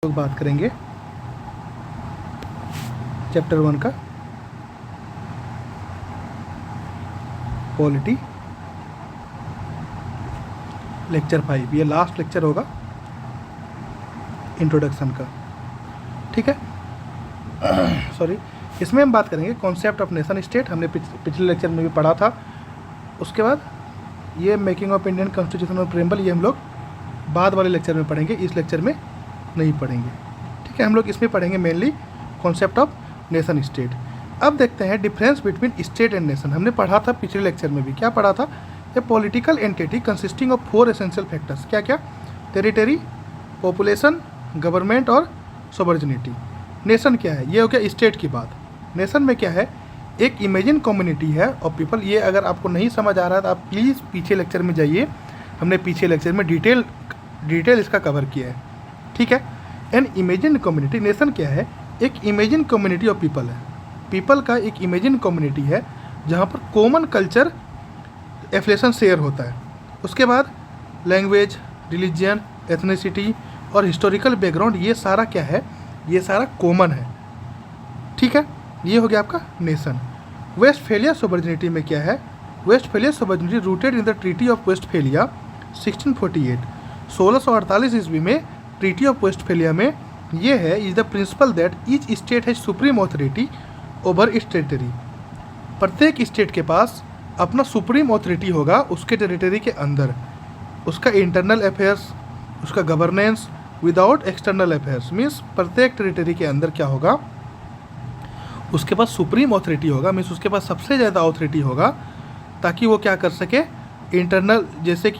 लोग बात करेंगे चैप्टर 1 का पॉलिटी, लेक्चर 5। ये लास्ट लेक्चर होगा इंट्रोडक्शन का, ठीक है। सॉरी, इसमें हम बात करेंगे कॉन्सेप्ट ऑफ नेशन स्टेट, हमने पिछले लेक्चर में भी पढ़ा था। उसके बाद ये मेकिंग ऑफ इंडियन कॉन्स्टिट्यूशन और प्रेम्बल, ये हम लोग बाद वाले लेक्चर में पढ़ेंगे, इस लेक्चर में नहीं पढ़ेंगे, ठीक है। हम लोग इसमें पढ़ेंगे mainly concept of nation state. अब देखते हैं difference between state and nation. हमने पढ़ा था पिछले लेक्चर में भी, क्या पढ़ा था? A political entity consisting of 4 essential factors. क्या क्या? टेरिटरी, पॉपुलेशन, गवर्नमेंट और सॉवरेनिटी। नेशन क्या है? ये हो गया स्टेट की बात। नेशन में क्या है? एक इमेजिन कम्युनिटी है और पीपल। ये अगर आपको नहीं समझ आ रहा है तो आप प्लीज़ पीछे लेक्चर में जाइए, हमने पीछे लेक्चर में डिटेल इसका कवर किया है, ठीक है। एन इमेजिन कम्युनिटी, नेशन क्या है? एक इमेजिन कम्युनिटी ऑफ पीपल है। पीपल का एक इमेजिन कम्युनिटी है जहाँ पर कॉमन कल्चर एफिलिएशन शेयर होता है। उसके बाद लैंग्वेज, रिलीजन, एथनिसिटी और हिस्टोरिकल बैकग्राउंड, ये सारा क्या है? ये सारा कॉमन है, ठीक है। ये हो गया आपका नेशन। वेस्टफेलिया सॉवरेनिटी में क्या है? Westphalia sovereignty rooted in the treaty of Westphalia 1648। 1648 ईस्वी में ट्रीटी ऑफ वेस्टफेलिया में ये है, is the principal that each state has supreme authority over it's territory. प्रत्येक स्टेट के पास अपना सुप्रीम ऑथोरिटी होगा उसके टेरिटरी के अंदर, उसका इंटरनल अफेयर्स, उसका governance without external affairs. Means प्रत्येक टेरिटरी के अंदर क्या होगा? उसके पास सुप्रीम ऑथोरिटी होगा, मीन्स उसके पास सबसे ज़्यादा ऑथोरिटी होगा, ताकि वो क्या कर सके, इंटरनल, जैसे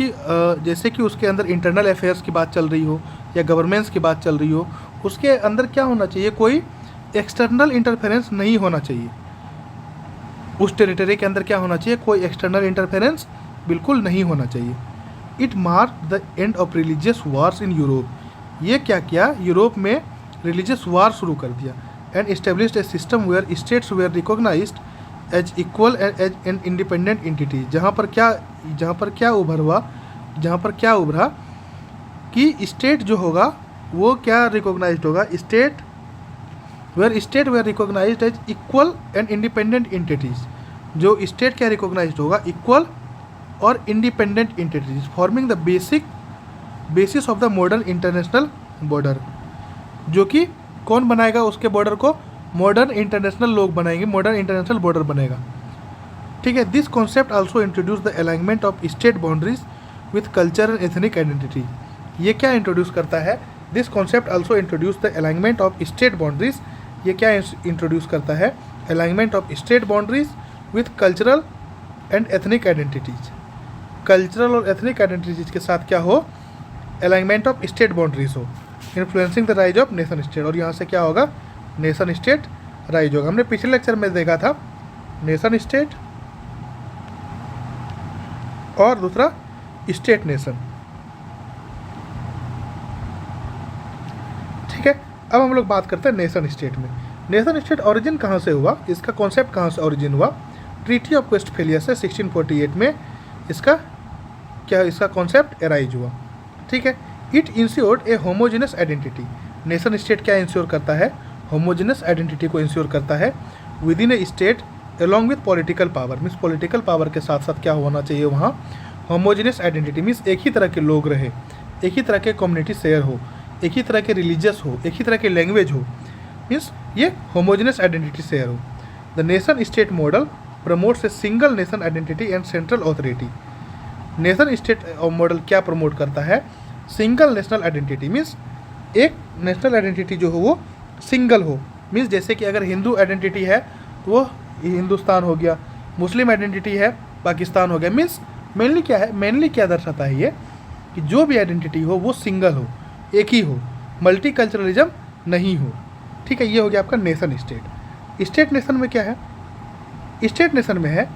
कि उसके अंदर इंटरनल अफेयर्स की बात चल रही हो या गवर्नेंस की बात चल रही हो, उसके अंदर क्या होना चाहिए? कोई एक्सटर्नल इंटरफेरेंस नहीं होना चाहिए। उस टेरिटरी के अंदर क्या होना चाहिए? कोई एक्सटर्नल इंटरफेरेंस बिल्कुल नहीं होना चाहिए। It mark the end of religious wars in Europe. ये क्या किया? यूरोप में रिलीजियस वार शुरू कर दिया। And established a system where states were recognised as equal and independent entity. जहाँ पर क्या उभरा कि स्टेट जो होगा वो क्या रिकॉग्नाइज्ड होगा? State were recognised as equal and independent entities. जो स्टेट क्या रिकॉग्नाइज्ड होगा? इक्वल और independent entities, forming the basis of the modern international border. जो कि कौन बनाएगा उसके बॉर्डर को? मॉडर्न इंटरनेशनल लोग बनाएंगे, मॉडर्न इंटरनेशनल बॉर्डर बनेगा, ठीक है। This concept also introduce the alignment of state boundaries with culture and ethnic identity. ये क्या इंट्रोड्यूस करता है? This concept also introduce the alignment of state boundaries. ये क्या इंट्रोड्यूस करता है? Alignment of state boundaries with cultural and ethnic identities. Cultural और ethnic identities के साथ क्या हो? अलाइनमेंट ऑफ स्टेट बाउंड्रीज हो, influencing the rise of nation state. और यहाँ से क्या होगा? नेशन स्टेट राइज होगा। हमने पिछले लेक्चर में देखा था नेशन स्टेट और दूसरा स्टेट नेशन, ठीक है। अब हम लोग बात करते हैं नेशन स्टेट में। नेशन स्टेट ओरिजिन कहाँ से हुआ? इसका कॉन्सेप्ट कहाँ से ओरिजिन हुआ? ट्रीटी ऑफ वेस्टफेलिया से 1648 में इसका कॉन्सेप्ट एराइज हुआ, ठीक है। It insured A homogeneous identity. Nation state क्या इंश्योर करता है? होमोजेनस आइडेंटिटी को इंश्योर करता है with in A state along with political power. Means political power के साथ साथ क्या होना चाहिए वहाँ? Homogeneous identity. मीन्स एक ही तरह के लोग रहे, एक ही तरह के कम्युनिटी शेयर हो, एक ही तरह के रिलीजियस हो, एक ही तरह के लैंग्वेज हो। मीन्स ये होमोजेनस आइडेंटिटी शेयर हो। The nation state model promotes A single nation identity and central authority. Nation state model क्या प्रमोट करता है? Single national identity. मीन्स एक नेशनल आइडेंटिटी जो हो वो सिंगल हो। मीन्स जैसे कि अगर हिंदू आइडेंटिटी है तो वो हिंदुस्तान हो गया, मुस्लिम आइडेंटिटी है पाकिस्तान हो गया। मीन्स मेनली क्या है? मेनली क्या दर्शाता है ये कि जो भी आइडेंटिटी हो वो सिंगल हो, एक ही हो, मल्टी कल्चरलिज्म नहीं हो, ठीक है। ये हो गया आपका नेशन स्टेट। स्टेट नेशन में क्या है? स्टेट नेशन में है,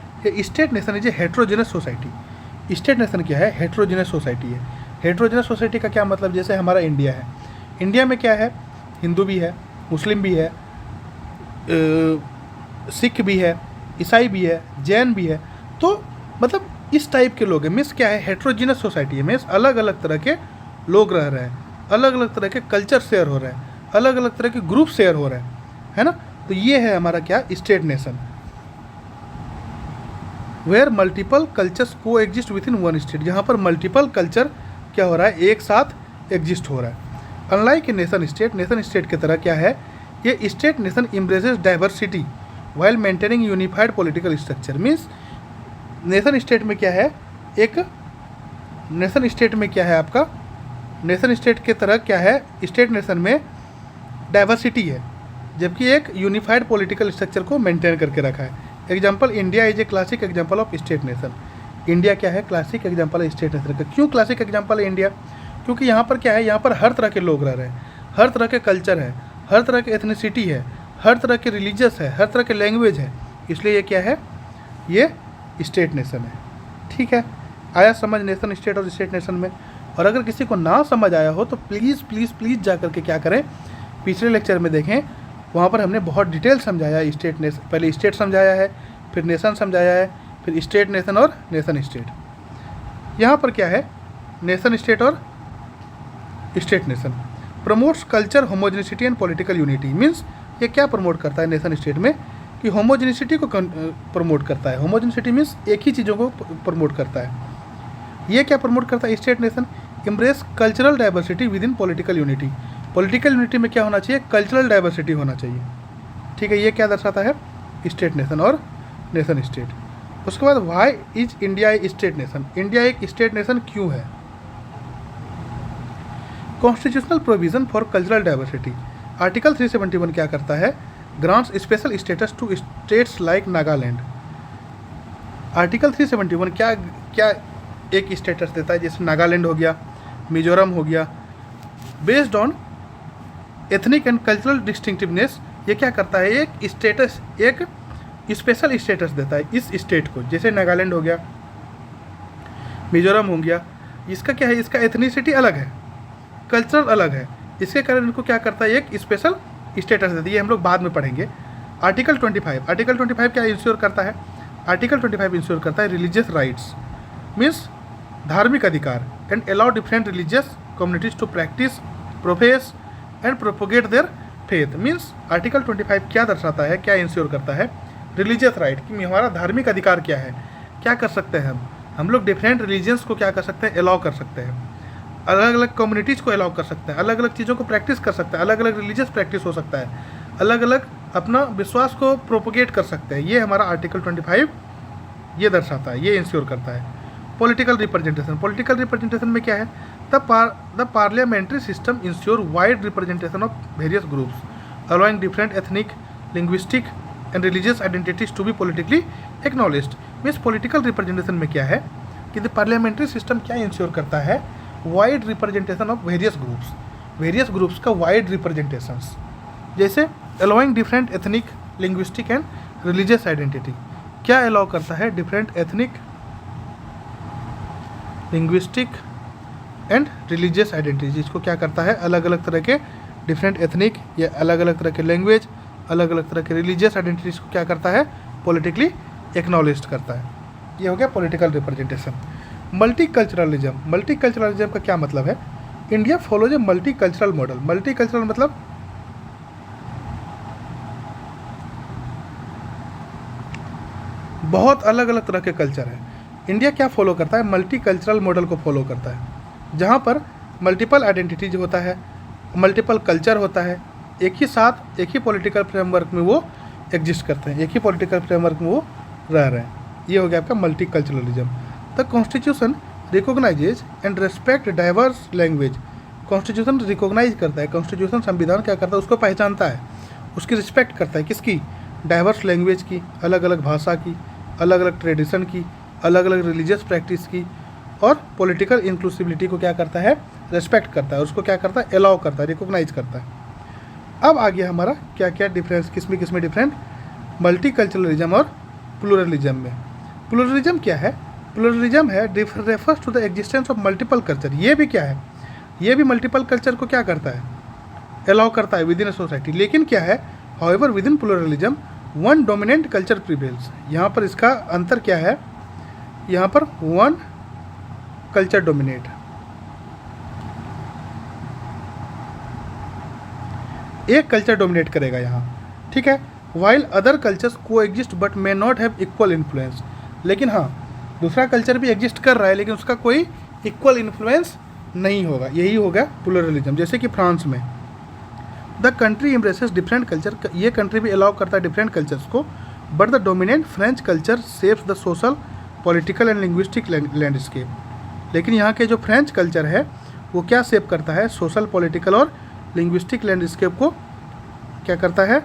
state nation is a heterogeneous society. State nation क्या है? हेट्रोजेनस सोसाइटी है। हेट्रोजेनस सोसाइटी का क्या मतलब? जैसे हमारा इंडिया है, इंडिया में क्या है? हिंदू भी है, मुस्लिम भी है, सिख भी है, ईसाई भी है, जैन भी है। तो मतलब इस टाइप के लोग हैं। मीन्स क्या है? हेट्रोजीनस सोसाइटी है। मीन्स अलग अलग तरह के लोग रह रहे हैं, अलग अलग तरह के कल्चर शेयर हो रहे हैं, अलग अलग तरह के ग्रुप शेयर हो रहे हैं, है ना। तो ये है हमारा क्या, state nation, where multiple cultures coexist within one state, जहाँ पर मल्टीपल कल्चर क्या हो रहा है, एक साथ एग्जिस्ट हो रहा है। अनलाइक ए नेशन स्टेट की तरह क्या है, ये state nation embraces diversity while maintaining unified political structure. Means nation state में क्या है, एक नेशन स्टेट में क्या है आपका, नेशन स्टेट की तरह क्या है, स्टेट नेशन में डाइवर्सिटी है, जबकि एक यूनिफाइड पॉलिटिकल स्ट्रक्चर को मेंटेन करके रखा है। Example, India is a classic example of state nation. India क्या है, क्लासिक एग्जाम्पल है स्टेट नेशन का। क्यों क्लासिक एग्जाम्पल है इंडिया, क्योंकि यहाँ पर क्या है, यहाँ पर हर तरह के लोग रह रहे हैं, हर तरह के कल्चर है, हर तरह के एथनिसिटी है, हर तरह के रिलीजियस है, हर तरह के लैंग्वेज है, इसलिए ये क्या है, ये स्टेट नेशन है। ठीक है, आया समझ नेशन स्टेट और स्टेट नेशन में। और अगर किसी को ना समझ आया हो तो प्लीज़ प्लीज़ प्लीज़ जा करके क्या करें, पिछले लेक्चर में देखें, वहाँ पर हमने बहुत डिटेल समझाया स्टेट नेशन, पहले स्टेट समझाया है, फिर नेशन समझाया है, फिर स्टेट नेशन और नेशन स्टेट। यहाँ पर क्या है, नेशन स्टेट और state nation promotes culture homogeneity and political unity. Means ये क्या प्रमोट करता है नेशन स्टेट में, कि होमोजेनिसिटी को प्रमोट करता है। होमोजेनिसिटी मीन्स एक ही चीज़ों को प्रमोट करता है। ये क्या प्रमोट करता है state nation, embrace cultural diversity with in political unity. Political unity में क्या होना चाहिए, कल्चरल डाइवर्सिटी होना चाहिए। ठीक है, ये क्या दर्शाता है, स्टेट नेशन और नेशन स्टेट। उसके बाद why is India a state nation, India एक स्टेट नेशन क्यों है। Constitutional provision for cultural diversity, article 371 क्या करता है, grants special status to states like Nagaland. Article 371 क्या क्या एक स्टेटस देता है, जैसे नागालैंड हो गया, मिजोरम हो गया, based on ethnic and cultural distinctiveness. ये क्या करता है, एक स्टेटस, एक स्पेशल स्टेटस देता है इस स्टेट को, जैसे नागालैंड हो गया, मिजोरम हो गया। इसका क्या है, इसका एथनिसिटी अलग है, कल्चरल अलग है, इसके कारण इनको क्या करता है, एक स्पेशल स्टेटस देती है। ये हम लोग बाद में पढ़ेंगे। आर्टिकल 25 क्या इंश्योर करता है, आर्टिकल 25 इंश्योर करता है रिलीजियस राइट्स, मीन्स धार्मिक अधिकार, and allow different religious communities to practise, profess and propagate their faith. Means article 25 क्या दर्शाता है, क्या इंश्योर करता है, रिलीजियस राइट, कि हमारा धार्मिक अधिकार क्या है, क्या कर सकते हैं हम लोग डिफरेंट रिलीजियंस को क्या कर सकते हैं, अलाउ कर सकते हैं, अलग अलग कम्युनिटीज़ को अलाउ कर सकते हैं, अलग अलग चीज़ों को प्रैक्टिस कर सकते हैं, अलग अलग रिलीजियस प्रैक्टिस हो सकता है, अलग अलग अपना विश्वास को प्रोपोगेट कर सकते हैं। ये हमारा आर्टिकल 25 ये दर्शाता है, ये इंश्योर करता है। पॉलिटिकल रिप्रेजेंटेशन में क्या है, the parliamentary system ensure wide representation of various groups allowing different ethnic, linguistic and religious identities to be politically acknowledged. Means political representation में क्या है कि द पार्लियामेंट्री सिस्टम क्या इंश्योर करता है, wide representation of various groups का wide representations, जैसे allowing different ethnic, linguistic and religious identity. क्या अलाउ करता है, different ethnic, linguistic and religious identity, जिसको क्या करता है, अलग अलग तरह के डिफरेंट एथनिक या अलग अलग तरह के लैंग्वेज, अलग अलग तरह के रिलीजियस आइडेंटिटीज को क्या करता है, पॉलिटिकली एक्नॉलेज करता है। ये हो गया पॉलिटिकल रिप्रेजेंटेशन। मल्टीकल्चरलिज्म का क्या मतलब है, इंडिया फॉलोज ए मल्टीकल्चरल मॉडल। मल्टीकल्चरल मतलब बहुत अलग अलग तरह के कल्चर है। इंडिया क्या फॉलो करता है, मल्टीकल्चरल मॉडल को फॉलो करता है, जहाँ पर मल्टीपल आइडेंटिटीज होता है, मल्टीपल कल्चर होता है, एक ही साथ एक ही पॉलिटिकल फ्रेमवर्क में वो एग्जिस्ट करते हैं, एक ही पॉलिटिकल फ्रेमवर्क में वो रह रहे हैं। ये हो गया आपका multiculturalism. The constitution recognises and respect diverse language. Constitution recognise करता है, कॉन्स्टिट्यूशन संविधान क्या करता है, उसको पहचानता है, उसकी रिस्पेक्ट करता है, किसकी, डाइवर्स लैंग्वेज की, अलग अलग भाषा की, अलग अलग ट्रेडिशन की, अलग अलग रिलीजियस प्रैक्टिस की, और पॉलिटिकल इंक्लूसिविटी को क्या करता है, रेस्पेक्ट करता है, उसको क्या करता है, अलाउ करता है, रिकॉग्नाइज करता है। अब आ गया हमारा क्या क्या डिफरेंस, किसमें डिफरेंट, मल्टीकल्चरलिज्म और प्लूरलिज्म में। प्लूरलिज्म क्या है, प्लूरलिज्म है refers to the existence of multiple culture. ये भी क्या है, ये भी मल्टीपल कल्चर को क्या करता है, अलाउ करता है विद इन ए सोसाइटी। लेकिन क्या है, however with in pluralism one dominant culture prevails. यहाँ पर इसका अंतर क्या है, यहाँ पर वन कल्चर डोमिनेट, एक कल्चर डोमिनेट करेगा यहाँ, ठीक है। वाइल अदर कल्चर्स को exist but may not have equal influence, लेकिन हाँ दूसरा कल्चर भी एग्जिस्ट कर रहा है लेकिन उसका कोई इक्वल इन्फ्लुएंस नहीं होगा, यही होगा प्लुरलिज्म। जैसे कि फ्रांस में the country embraces different culture, ये कंट्री भी अलाउ करता है डिफरेंट कल्चर्स को, but the dominant French culture saves the social political and linguistic landscape, लेकिन यहाँ के जो फ्रेंच कल्चर है वो क्या सेव करता है, सोशल पॉलिटिकल और लिंग्विस्टिक लैंडस्केप को क्या करता है,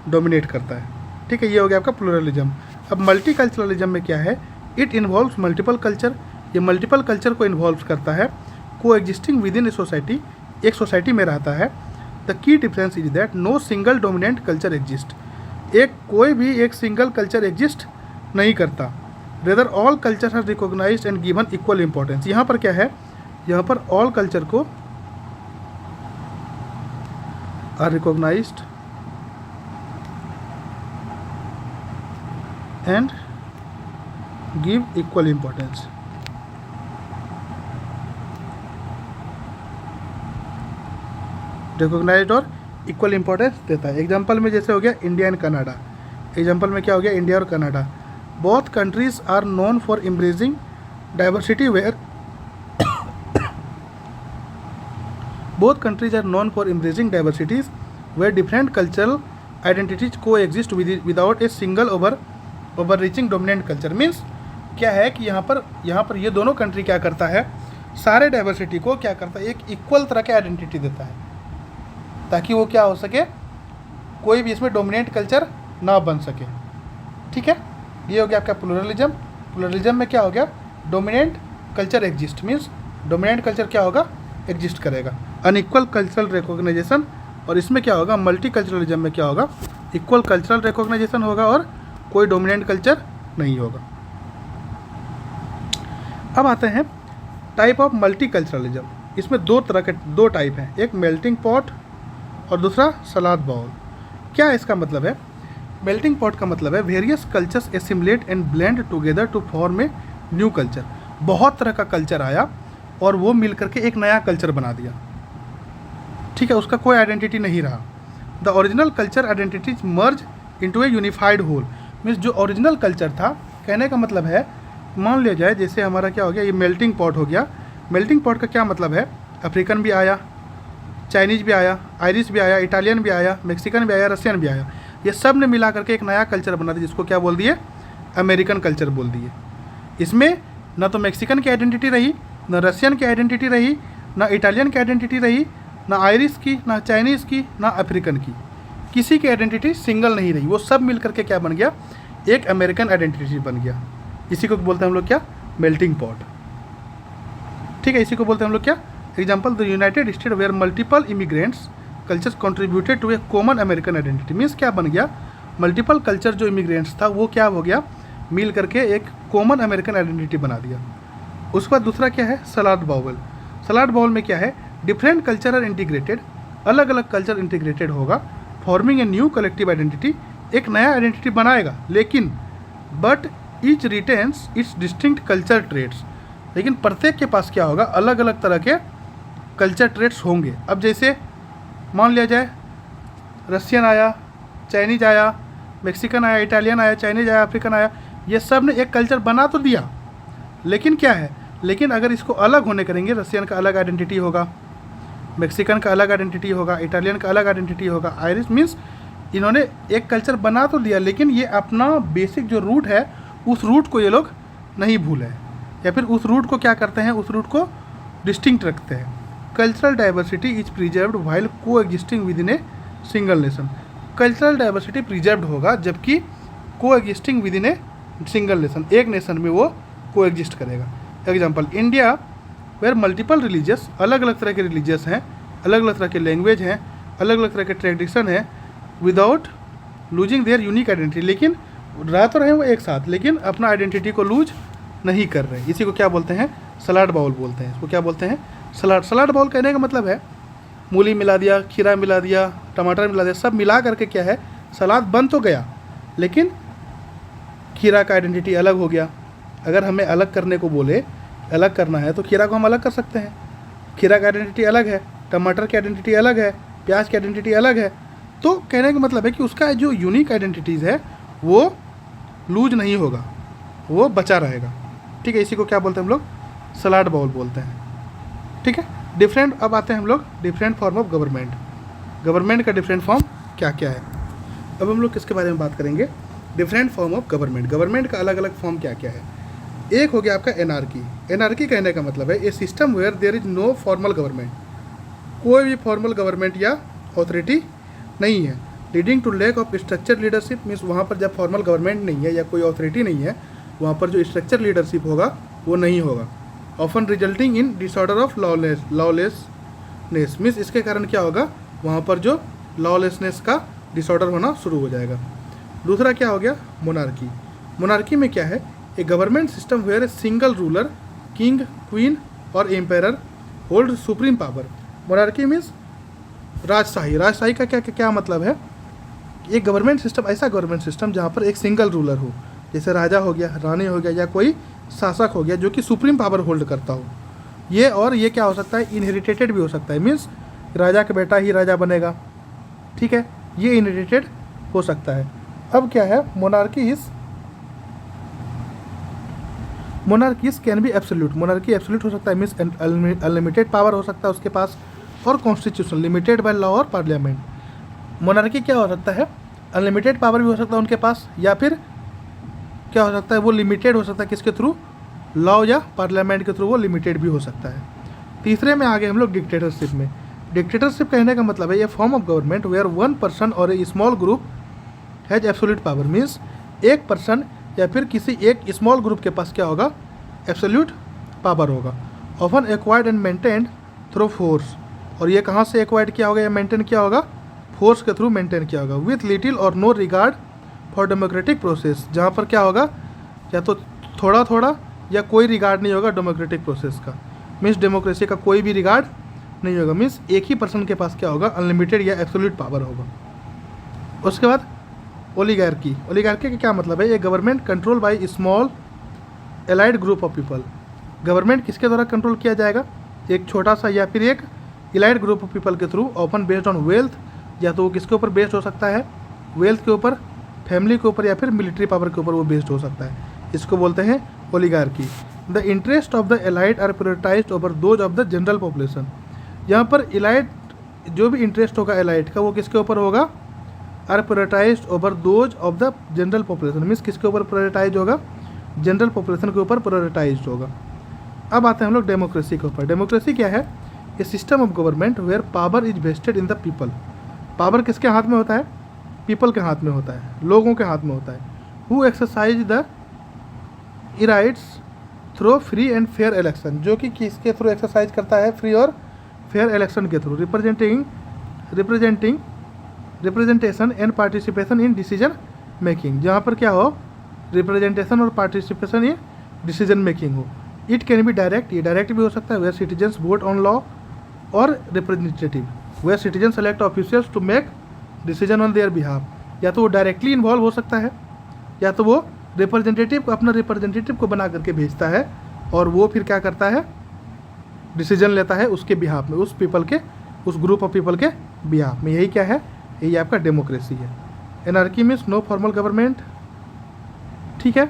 डोमिनेट करता है, ठीक है। ये हो गया आपका प्लुरलिज्म। अब मल्टीकल्चरलिज्म में क्या है, इट इन्वॉल्व्स मल्टीपल कल्चर, ये मल्टीपल कल्चर को इन्वॉल्व करता है, coexisting within a society, एक सोसाइटी में रहता है। The key difference is that no single dominant culture exist, एक कोई भी एक सिंगल कल्चर एग्जिस्ट नहीं करता, rather all culture are recognised and given equal importance. यहाँ पर क्या है, यहाँ पर ऑल कल्चर को are recognised and give equal importance. Recognised और इक्वल इंपॉर्टेंस देता है। एग्जाम्पल में जैसे हो गया इंडिया एंड कनाडा, एग्जाम्पल में क्या हो गया, इंडिया और Canada. Both countries are known for embracing diversity where both countries are known for embracing diversities where different cultural identities coexist without a single overreaching dominant culture. Means क्या है कि यहाँ पर ये दोनों country क्या करता है, सारे डाइवर्सिटी को क्या करता है, एक इक्वल तरह के आइडेंटिटी देता है ताकि वो क्या हो सके, कोई भी इसमें डोमिनेंट कल्चर ना बन सके, ठीक है। ये हो गया आपका प्लुरलिज्म। प्लुरलिज्म में क्या हो गया, dominant culture exist, means dominant culture क्या होगा, एग्जिस्ट करेगा। अनइक्वल कल्चरल रिकॉग्नाइजेशन, और इसमें क्या होगा, मल्टीकल्चरलिज्म में क्या होगा, इक्वल कल्चरल रिकॉग्नाइजेशन होगा और कोई डोमिनेंट कल्चर नहीं होगा। अब आते हैं टाइप ऑफ मल्टीकल्चरलिज्म। इसमें दो टाइप हैं, एक मेल्टिंग पॉट और दूसरा सलाद बाउल। क्या इसका मतलब है, मेल्टिंग पॉट का मतलब है various cultures assimilate and blend together to form a new culture. बहुत तरह का कल्चर आया और वो मिल करके एक नया कल्चर बना दिया, ठीक है, उसका कोई आइडेंटिटी नहीं रहा। The original culture identities merge into a unified whole. Means जो ओरिजिनल कल्चर था, कहने का मतलब है, मान लिया जाए जैसे हमारा क्या हो गया, ये मेल्टिंग पॉट हो गया। मेल्टिंग पॉट का क्या मतलब है, अफ्रीकन भी आया, चाइनीज़ भी आया, आयरिश भी आया, इटालियन भी आया, मैक्सिकन भी आया, रशियन भी आया, ये सब ने मिला करके एक नया कल्चर बना दिया जिसको क्या बोल दिए, अमेरिकन कल्चर बोल दिए। इसमें ना तो मैक्सिकन की आइडेंटिटी रही, ना रशियन की आइडेंटिटी रही, ना इटालियन की आइडेंटिटी रही, ना आयरिश की, ना चाइनीज़ की, ना अफ्रीकन की, किसी की आइडेंटिटी सिंगल नहीं रही। वो सब मिल करके क्या बन गया, एक अमेरिकन आइडेंटिटी बन गया। इसी को बोलते हैं हम लोग क्या, मेल्टिंग पॉट, ठीक है। इसी को बोलते हैं हम लोग क्या, example the United State where multiple immigrants cultures contributed to a common American identity. Means क्या बन गया, मल्टीपल कल्चर जो इमिग्रेंट्स था वो क्या हो गया, मिल करके एक कॉमन अमेरिकन आइडेंटिटी बना दिया। उसके बाद दूसरा क्या है, सलाद बाउल। सलाद बाउल में क्या है, डिफरेंट कल्चर आर इंटीग्रेटेड, अलग अलग कल्चर इंटीग्रेटेड होगा, forming a new collective identity, एक नया आइडेंटिटी बनाएगा, लेकिन but each retains its distinct culture traits. लेकिन प्रत्येक के पास क्या होगा, अलग अलग तरह के कल्चर ट्रेड्स होंगे। अब जैसे मान लिया जाए रशियन आया, चाइनीज आया, मैक्सिकन आया, इटालियन आया, चाइनीज आया, अफ्रीकन आया, ये सब ने एक कल्चर बना तो दिया, लेकिन क्या है, लेकिन अगर इसको अलग होने करेंगे, रशियन का अलग आइडेंटिटी होगा, मैक्सिकन का अलग आइडेंटिटी होगा, इटालियन का अलग आइडेंटिटी होगा, आयरिश, मीन्स इन्होंने एक कल्चर बना तो दिया, लेकिन ये अपना बेसिक जो रूट है उस रूट को ये लोग नहीं भूले, या फिर उस रूट को क्या करते हैं, उस रूट को डिस्टिंक्ट रखते हैं। Cultural diversity is preserved while coexisting within a single nation. Cultural diversity preserved होगा जबकि coexisting within a single nation, एक नेशन में वो को एग्जिस्ट करेगा। Example India where multiple religious, अलग अलग तरह के रिलीजियस हैं, अलग अलग तरह के लैंग्वेज हैं, अलग अलग तरह के ट्रेडिशन है, without losing their unique identity, लेकिन रह तो रहे वो एक साथ, लेकिन अपना आइडेंटिटी को लूज नहीं कर रहे। इसी को क्या बोलते हैं, सलाद बाउल बोलते हैं। इसको क्या बोलते हैं, सलाद बाउल। कहने का मतलब है मूली मिला दिया, खीरा मिला दिया, टमाटर मिला दिया, सब मिला करके क्या है, सलाद बन तो गया, लेकिन खीरा का आइडेंटिटी अलग हो गया। अगर हमें अलग करने को बोले, अलग करना है, तो खीरा को हम अलग कर सकते हैं, खीरा का आइडेंटिटी अलग है, टमाटर की आइडेंटिटी अलग है, प्याज की आइडेंटिटी अलग है। तो कहने का मतलब है कि उसका जो यूनिक आइडेंटिटीज़ है वो लूज नहीं होगा, वो बचा रहेगा। ठीक है, इसी को क्या बोलते हैं हम लोग, सलाड बाउल बोलते हैं। ठीक है, डिफरेंट, अब आते हैं हम लोग different form of government. Government का डिफरेंट फॉर्म क्या क्या है, अब हम लोग किसके बारे में बात करेंगे, different form of government. Government का अलग अलग फॉर्म क्या क्या है। एक हो गया आपका एनार्की। एनार्की कहने का मतलब है a system where there is no formal government, कोई भी फॉर्मल गवर्नमेंट या अथॉरिटी नहीं है। Leading to lack of structure leadership, means वहाँ पर जब फॉर्मल गवर्नमेंट नहीं है या कोई अथॉरिटी नहीं है, वहाँ पर जो स्ट्रक्चर लीडरशिप होगा वो नहीं होगा। Often resulting in disorder of lawlessness, means इसके कारण क्या होगा, वहाँ पर जो लॉलेसनेस का डिसऑर्डर होना शुरू हो जाएगा। दूसरा क्या हो गया, मोनार्की। मोनार्की में क्या है, a government system where a single ruler, king, queen और empire hold supreme power. Monarchy means राजशाही। राजशाही का क्या क्या मतलब है, एक गवर्नमेंट सिस्टम, ऐसा गवर्नमेंट सिस्टम जहाँ पर एक सिंगल रूलर हो, जैसे राजा हो गया, रानी हो गया, या कोई शासक हो गया जो कि सुप्रीम पावर होल्ड करता हो। ये और ये क्या हो सकता है, इनहेरिटेड भी हो सकता है, मीन्स राजा का बेटा ही राजा बनेगा। ठीक है, ये इनहेरिटेड हो सकता है। अब क्या है, monarchies can be absolute. Monarchy absolute हो सकता है, मीन्स अनलिमिटेड पावर हो सकता है उसके पास, और कॉन्स्टिट्यूशन लिमिटेड बाय लॉ और पार्लियामेंट। मोनार्की क्या हो सकता है, अनलिमिटेड पावर भी हो सकता है उनके पास, या फिर क्या हो सकता है, वो लिमिटेड हो सकता है किसके थ्रू, लॉ या पार्लियामेंट के थ्रू वो लिमिटेड भी हो सकता है। तीसरे में आगे हम लोग डिक्टेटरशिप में। डिक्टेटरशिप कहने का मतलब है ये form of government where one person और a small group has absolute power, means एक पर्सन या फिर किसी एक स्मॉल ग्रुप के पास क्या होगा, एब्सोल्यूट पावर होगा। Often acquired and maintained through force, और ये कहाँ से एक्वायर्ड किया होगा या मेंटेन किया होगा, फोर्स के थ्रू मेंटेन किया होगा। With little or no regard for democratic process, जहाँ पर क्या होगा, या तो थोड़ा थोड़ा या कोई रिगार्ड नहीं होगा डेमोक्रेटिक प्रोसेस का, मीन्स डेमोक्रेसी का कोई भी रिगार्ड नहीं होगा, मीन्स एक ही पर्सन के पास क्या होगा, अनलिमिटेड या एब्सोल्यूट पावर होगा। उसके बाद ओलिगार्की। ओलिगार्की का क्या मतलब है, ये government control by small allied group of people. Government किसके द्वारा कंट्रोल किया जाएगा, एक छोटा सा या फिर एक एलाइड ग्रुप ऑफ पीपल के through, often based on wealth, या तो वो किसके ऊपर बेस्ड हो सकता है, वेल्थ के ऊपर, फैमिली के ऊपर, या फिर मिलिट्री पावर के ऊपर वो बेस्ड हो सकता है। इसको बोलते हैं oligarchy. The interest of the elite are prioritised over those of the general population. यहाँ पर एलाइड जो भी इंटरेस्ट होगा एलाइड का, वो किसके ऊपर होगा, are prioritised over those of the general population, means किसके ऊपर प्रायोरिटाइज होगा, जनरल पॉपुलेशन के ऊपर प्रायोरिटाइज्ड होगा। अब आते हैं हम लोग डेमोक्रेसी के ऊपर। डेमोक्रेसी क्या है, a system of government where power is vested in the people. Power किसके हाथ में होता है, पीपल के हाथ में होता है, लोगों के हाथ में होता है। Who exercise the rights through free and fair election, जो कि किसके थ्रू एक्सरसाइज करता है, फ्री और फेयर इलेक्शन के through. Representation and participation in decision making, जहाँ पर क्या हो, रिप्रेजेंटेशन और पार्टिसिपेशन इन डिसीजन मेकिंग हो। इट कैन बी डायरेक्ट, ये डायरेक्ट भी हो सकता है, where citizens vote on law, और representative where citizen select officials to make decision on their behalf. या तो वो डायरेक्टली इन्वॉल्व हो सकता है, या तो वो रिप्रेजेंटेटिव को, अपना रिप्रेजेंटेटिव को बना करके भेजता है, और वो फिर क्या करता है, डिसीजन लेता है उसके बिहाफ में, उस पीपल के, उस ग्रुप ऑफ पीपल के बिहाफ में। यही क्या है, यही आपका डेमोक्रेसी है। Anarchy means no formal government. ठीक है,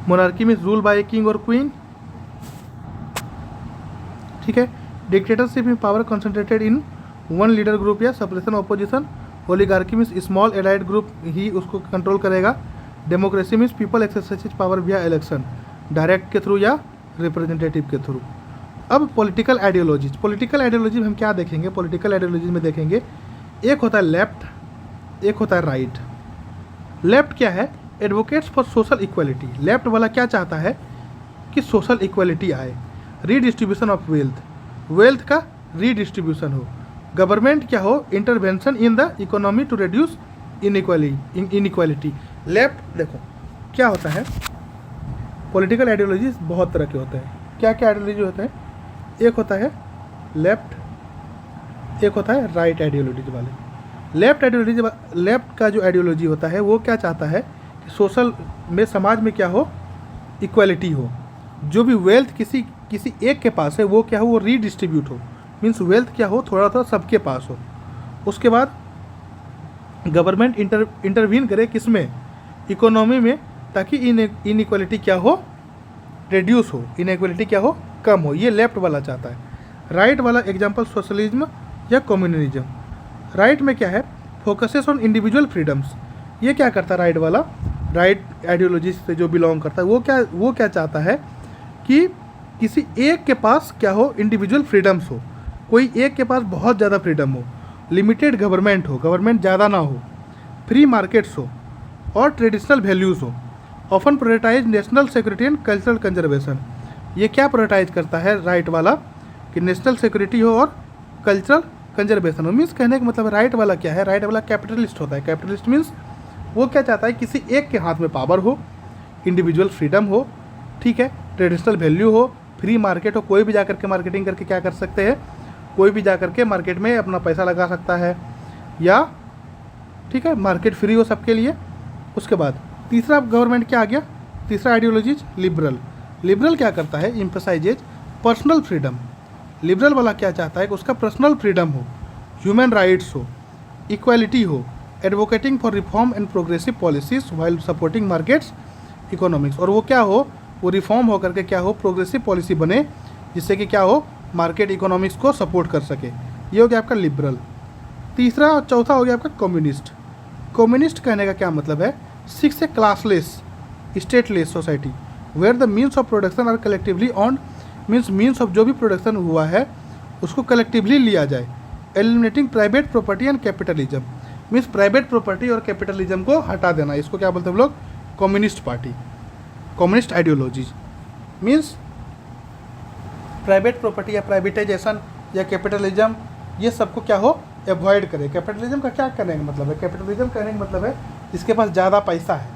monarchy means rule by a king और क्वीन। ठीक है, डिक्टेटरशिप में power concentrated in one leader group या suppression opposition. Oligarchy means small allied group ही उसको कंट्रोल करेगा। Democracy means people exercise power via election, direct के थ्रू या रिप्रेजेंटेटिव के थ्रू। अब पॉलिटिकल आइडियोलॉजीज। पॉलिटिकल आइडियोलॉजी में हम क्या देखेंगे, पॉलिटिकल आइडियोलॉजी में देखेंगे, एक होता है लेफ्ट, एक होता है राइट। लेफ्ट क्या है, advocates for social equality. Left वाला क्या चाहता है कि सोशल इक्वालिटी आए, रीडिस्ट्रीब्यूशन ऑफ वेल्थ, वेल्थ का रीडिस्ट्रीब्यूशन हो। गवर्नमेंट क्या हो, intervention in the economy to reduce inequality. Left देखो क्या होता है, पॉलिटिकल आइडियोलॉजीज बहुत तरह के होते हैं। क्या क्या आइडियोलॉजी होते हैं, एक होता है लेफ्ट, एक होता है राइट आइडियोलॉजी वाले। लेफ्ट आइडियोलॉजी, लेफ्ट का जो आइडियोलॉजी होता है वो क्या चाहता है कि सोशल में, समाज में क्या हो, इक्वालिटी हो। जो भी वेल्थ किसी एक के पास है वो क्या हो, वो रीडिस्ट्रीब्यूट हो, मीन्स वेल्थ क्या हो, थोड़ा थोड़ा सबके पास हो। उसके बाद गवर्नमेंट इंटरवीन करे किसमें, इकोनॉमी में, ताकि इनइक्वालिटी क्या हो, रिड्यूस हो, इनइक्वालिटी क्या हो, कम हो। ये लेफ्ट वाला चाहता है। राइट वाला एग्जांपल सोशलिज्म या कम्युनलिज्म। राइट में क्या है, फोकसेस ऑन इंडिविजुअल फ्रीडम्स। ये क्या करता है राइट वाला, राइट आइडियोलॉजी से जो बिलोंग करता है, वो क्या चाहता है कि किसी एक के पास क्या हो, इंडिविजुअल फ्रीडम्स हो, कोई एक के पास बहुत ज़्यादा फ्रीडम हो, लिमिटेड गवर्नमेंट हो, गवर्नमेंट ज़्यादा ना हो, फ्री मार्केट्स हो और ट्रेडिशनल वैल्यूज़ हो। Often prioritise national security and cultural conservation. ये क्या प्रायोरिटाइज करता है राइट वाला कि नेशनल सिक्योरिटी हो और कल्चरल कंजर्वेशन हो। मीन्स कहने का मतलब राइट वाला क्या है, राइट वाला कैपिटलिस्ट होता है। कैपिटलिस्ट मीन्स वो क्या चाहता है, किसी एक के हाथ में पावर हो, इंडिविजुअल फ्रीडम हो, ठीक है, ट्रेडिशनल वैल्यू हो, फ्री मार्केट हो, कोई भी जाकर के मार्केटिंग करके क्या कर सकते हैं, कोई भी जाकर के मार्केट में अपना पैसा लगा सकता है, या ठीक है मार्केट फ्री हो सबके लिए। उसके बाद तीसरा गवर्नमेंट क्या आ गया, तीसरा आइडियोलॉजीज लिबरल। लिबरल क्या करता है, एम्फसाइजेज पर्सनल फ्रीडम। लिबरल वाला क्या चाहता है कि उसका पर्सनल फ्रीडम हो, ह्यूमन राइट्स हो, इक्वालिटी हो, advocating for reform and progressive policies while supporting markets economics. और वो क्या हो, वो रिफॉर्म होकर के क्या हो, प्रोग्रेसिव पॉलिसी बने जिससे कि क्या हो, मार्केट इकोनॉमिक्स को सपोर्ट कर सके। ये हो गया आपका लिबरल। तीसरा और चौथा हो गया आपका कम्युनिस्ट। कम्युनिस्ट कहने का क्या मतलब है, seeks a classless stateless society where the means of production are collectively owned. Means means of जो भी प्रोडक्शन हुआ है उसको कलेक्टिवली लिया जाए। Eliminating private property and capitalism. Means private property और कैपिटलिज्म को हटा देना, इसको क्या बोलते हैं हम लोग, communist party, communist ideology. Means private property या प्राइवेटाइजेशन या कैपिटलिज्म, ये सबको क्या हो, एवॉइड करे। कैपिटलिज्म का क्या करने का मतलब है, कैपिटलिज्म कहने का मतलब है जिसके पास ज़्यादा पैसा है,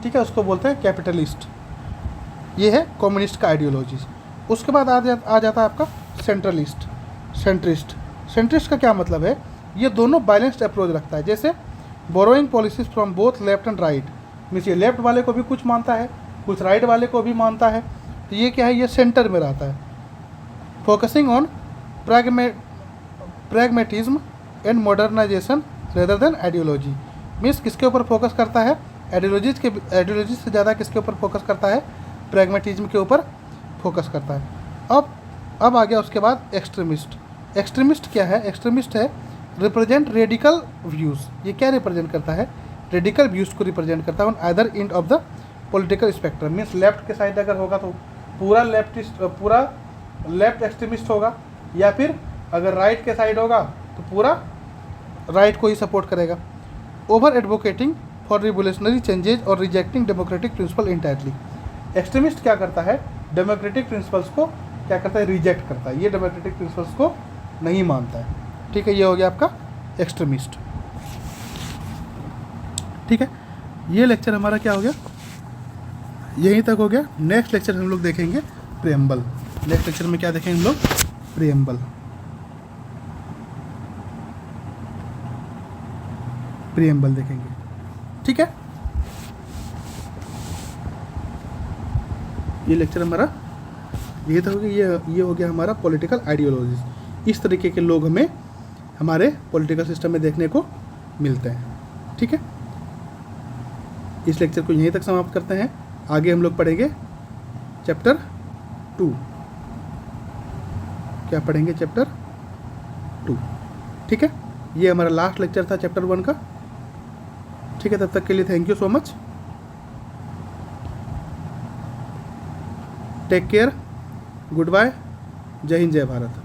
ठीक है, उसको बोलते हैं कैपिटलिस्ट। ये है कम्युनिस्ट का आइडियोलॉजी। उसके बाद आ जाता है आपका सेंट्रलिस्ट, सेंट्रिस्ट। सेंट्रिस्ट का क्या मतलब है, ये दोनों बैलेंस्ड अप्रोच रखता है। जैसे borrowing policies from both left and right. Means ये लेफ्ट वाले को भी कुछ मानता है, कुछ राइट वाले को भी मानता है। तो ये क्या है, ये सेंटर में रहता है। Focusing on pragmatism and modernisation rather than ideology. Means किसके ऊपर फोकस करता है, आइडियोलॉजी से ज़्यादा किसके ऊपर फोकस करता है, प्रैग्मेटिज्म के ऊपर फोकस करता है। अब आ गया उसके बाद एक्सट्रीमिस्ट। एक्सट्रीमिस्ट क्या है, एक्सट्रीमिस्ट है रिप्रेजेंट रेडिकल व्यूज़। ये क्या रिप्रेजेंट करता है, रेडिकल व्यूज़ को रिप्रेजेंट करता है on either end of the political spectrum. Means left के साइड अगर होगा तो पूरा लेफ्ट एक्सट्रीमिस्ट होगा, या फिर अगर राइट के साइड होगा तो पूरा राइट को ही सपोर्ट करेगा। Over advocating for revolutionary changes और rejecting democratic principle entirely. Extremist क्या करता है, डेमोक्रेटिक प्रिंसिपल्स को क्या करता है, रिजेक्ट करता है, ये डेमोक्रेटिक प्रिंसिपल्स को नहीं मानता है, ठीक है। ये हो गया आपका एक्सट्रीमिस्ट, ठीक है। ये लेक्चर हमारा क्या हो गया, यहीं तक हो गया। नेक्स्ट लेक्चर हम लोग देखेंगे प्रियम्बल। नेक्स्ट लेक्चर में क्या देखेंगे हम लोग, प्रियम्बल। प्रियम्बल देखेंगे, ठीक है। ये लेक्चर हमारा ये तो हो गया, ये हो गया हमारा पॉलिटिकल आइडियोलॉजीज। इस तरीके के लोग हमें हमारे पॉलिटिकल सिस्टम में देखने को मिलते हैं, ठीक है। इस लेक्चर को यहीं तक समाप्त करते हैं। आगे हम लोग पढ़ेंगे चैप्टर 2। क्या पढ़ेंगे, चैप्टर 2, ठीक है। ये हमारा लास्ट लेक्चर था चैप्टर 1 का, ठीक है। तब तक के लिए thank you so much, take care, good bye, जय हिंद, जय भारत।